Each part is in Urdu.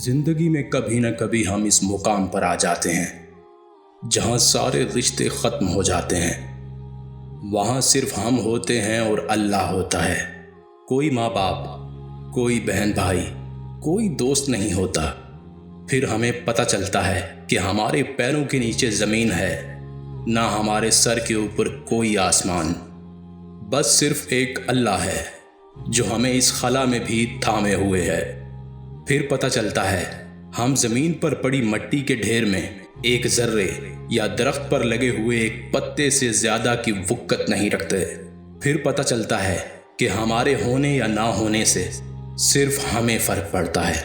زندگی میں کبھی نہ کبھی ہم اس مقام پر آ جاتے ہیں جہاں سارے رشتے ختم ہو جاتے ہیں۔ وہاں صرف ہم ہوتے ہیں اور اللہ ہوتا ہے۔ کوئی ماں باپ، کوئی بہن بھائی، کوئی دوست نہیں ہوتا۔ پھر ہمیں پتہ چلتا ہے کہ ہمارے پیروں کے نیچے زمین ہے، نہ ہمارے سر کے اوپر کوئی آسمان، بس صرف ایک اللہ ہے جو ہمیں اس خلا میں بھی تھامے ہوئے ہے۔ پھر پتہ چلتا ہے ہم زمین پر پڑی مٹی کے ڈھیر میں ایک ذرے یا درخت پر لگے ہوئے ایک پتے سے زیادہ کی وقت نہیں رکھتے۔ پھر پتہ چلتا ہے کہ ہمارے ہونے یا نہ ہونے سے صرف ہمیں فرق پڑتا ہے،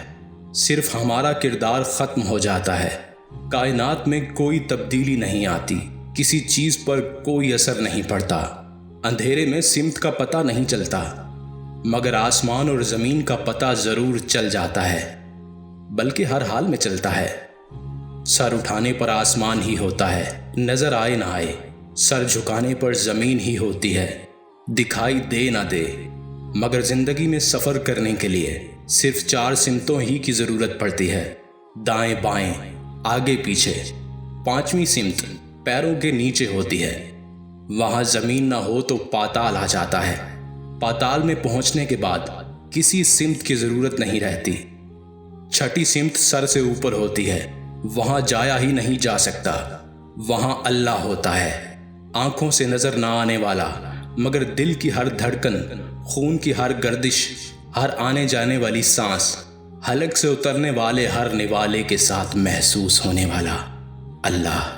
صرف ہمارا کردار ختم ہو جاتا ہے۔ کائنات میں کوئی تبدیلی نہیں آتی، کسی چیز پر کوئی اثر نہیں پڑتا، اندھیرے میں سمت کا پتہ نہیں چلتا، مگر آسمان اور زمین کا پتہ ضرور چل جاتا ہے، بلکہ ہر حال میں چلتا ہے۔ سر اٹھانے پر آسمان ہی ہوتا ہے، نظر آئے نہ آئے، سر جھکانے پر زمین ہی ہوتی ہے، دکھائی دے نہ دے، مگر زندگی میں سفر کرنے کے لیے صرف 4 سمتوں ہی کی ضرورت پڑتی ہے، دائیں بائیں، آگے پیچھے۔ 5ویں سمت پیروں کے نیچے ہوتی ہے۔ وہاں زمین نہ ہو تو پاتال آ جاتا ہے۔ پاتال میں پہنچنے کے بعد کسی سمت کی ضرورت نہیں رہتی۔ 6ٹھی سمت سر سے اوپر ہوتی ہے، وہاں جایا ہی نہیں جا سکتا، وہاں اللہ ہوتا ہے، آنکھوں سے نظر نہ آنے والا، مگر دل کی ہر دھڑکن، خون کی ہر گردش، ہر آنے جانے والی سانس، حلق سے اترنے والے ہر نوالے کے ساتھ محسوس ہونے والا اللہ۔